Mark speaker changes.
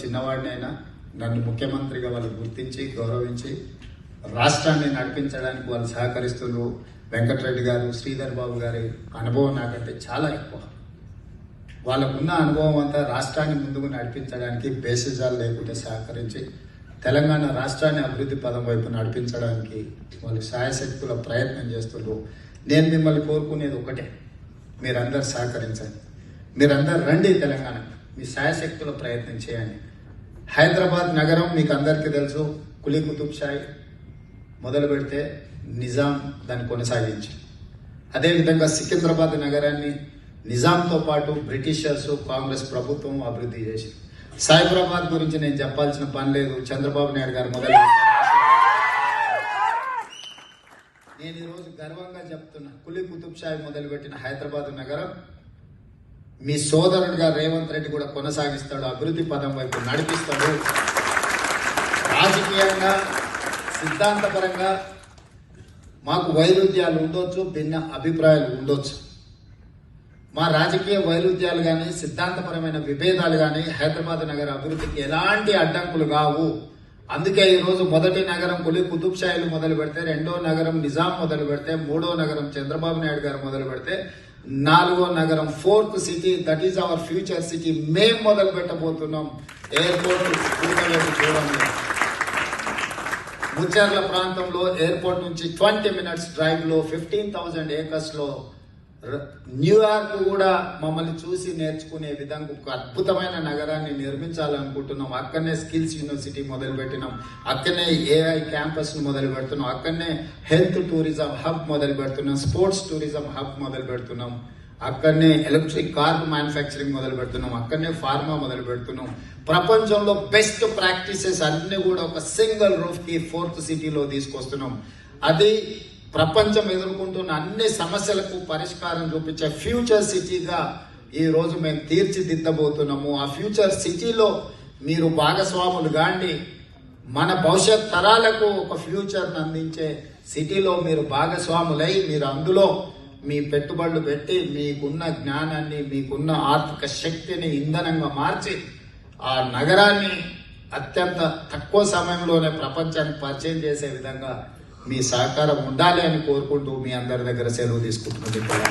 Speaker 1: చిన్నవాడినైనా నన్ను ముఖ్యమంత్రిగా వాళ్ళు గుర్తించి గౌరవించి రాష్ట్రాన్ని నడిపించడానికి వాళ్ళు సహకరిస్తున్నారు. వెంకటరెడ్డి గారు, శ్రీధర్ బాబు గారి అనుభవం నాకంటే చాలా ఎక్కువ. వాళ్ళకున్న అనుభవం అంతా రాష్ట్రాన్ని ముందుకు నడిపించడానికి బేసిజాలు లేకుండా సహకరించి తెలంగాణ రాష్ట్రాన్ని అభివృద్ధి పదం వైపు నడిపించడానికి వాళ్ళు శాయశక్తుల ప్రయత్నం చేస్తున్నారు. నేను మిమ్మల్ని కోరుకునేది ఒకటే, మీరందరూ సహకరించండి, మీరందరూ రండి తెలంగాణ, మీ శాయశక్తుల ప్రయత్నం చేయండి. హైదరాబాద్ నగరం మీకు అందరికీ తెలుసు, కులీ కుతుబ్ షాహీ మొదలు పెడితే నిజాం దాన్ని కొనసాగించి, అదేవిధంగా సికింద్రాబాద్ నగరాన్ని నిజాంతో పాటు బ్రిటిషర్స్, కాంగ్రెస్ ప్రభుత్వం అభివృద్ధి చేసి, సైబరాబాద్ గురించి నేను చెప్పాల్సిన పని లేదు, చంద్రబాబు నాయుడు గారు మొదలు. నేను ఈరోజు గర్వంగా చెప్తున్నా, కులీ కుతుబ్ షాహీ మొదలుపెట్టిన హైదరాబాద్ నగరం మీ సోదరుడుగా రేవంత్ రెడ్డి కూడా కొనసాగిస్తాడు, అభివృద్ధి పదం వైపు నడిపిస్తాడు. రాజకీయంగా సిద్ధాంతపరంగా మాకు వైరుధ్యాలు ఉండొచ్చు, భిన్న అభిప్రాయాలు ఉండొచ్చు. మా రాజకీయ వైరుధ్యాలు కానీ సిద్ధాంతపరమైన విభేదాలు కానీ హైదరాబాద్ నగర అభివృద్ధికి ఎలాంటి అడ్డంకులు కావు. అందుకే ఈరోజు మొదటి నగరం కులీ కుతుబ్ షాహీలు మొదలు పెడితే, రెండో నగరం నిజాం మొదలు పెడితే, మూడో నగరం చంద్రబాబు నాయుడు గారు మొదలు పెడితే, నాలుగో నగరం fourth city, that is our future city, మేం మొదలు పెట్టబోతున్నాం. ఎయిర్పోర్ట్ చూడండి, ముచ్చర్ల ప్రాంతంలో ఎయిర్పోర్ట్ నుంచి 20 minutes డ్రైవ్ లో 15,000 acres లో న్యూయార్క్ కూడా మమ్మల్ని చూసి నేర్చుకునే విధంగా ఒక అద్భుతమైన నగరాన్ని నిర్మించాలనుకుంటున్నాం. అక్కడనే స్కిల్స్ యూనివర్సిటీ మొదలు పెట్టినాం, అక్కడనే ఏఐ క్యాంపస్ ను మొదలు పెడుతున్నాం, అక్కడనే హెల్త్ టూరిజం హబ్ మొదలు పెడుతున్నాం, స్పోర్ట్స్ టూరిజం హబ్ మొదలు పెడుతున్నాం, అక్కడనే ఎలక్ట్రిక్ కార్ మ్యానుఫ్యాక్చరింగ్ మొదలు పెడుతున్నాం, అక్కడనే ఫార్మా మొదలు పెడుతున్నాం. ప్రపంచంలో బెస్ట్ ప్రాక్టీసెస్ అన్ని కూడా ఒక సింగిల్ రూఫ్ కి ఫోర్త్ సిటీలో తీసుకొస్తున్నాం. అది ప్రపంచం ఎదుర్కొంటున్న అన్ని సమస్యలకు పరిష్కారం చూపించే ఫ్యూచర్ సిటీగా ఈ రోజు మేము తీర్చిదిద్దబోతున్నాము. ఆ ఫ్యూచర్ సిటీలో మీరు భాగస్వాములు కాండి. మన భవిష్యత్ తరాలకు ఒక ఫ్యూచర్ అందించే సిటీలో మీరు భాగస్వాములై, మీరు అందులో మీ పెట్టుబడులు పెట్టి మీకున్న జ్ఞానాన్ని, మీకున్న ఆర్థిక శక్తిని ఇంధనంగా మార్చి ఆ నగరాన్ని అత్యంత తక్కువ సమయంలోనే ప్రపంచానికి పరిచయం చేసే విధంగా మీ సహకారం ఉండాలి అని కోరుకుంటూ మీ అందరి దగ్గర సెలవు తీసుకుంటున్నాను.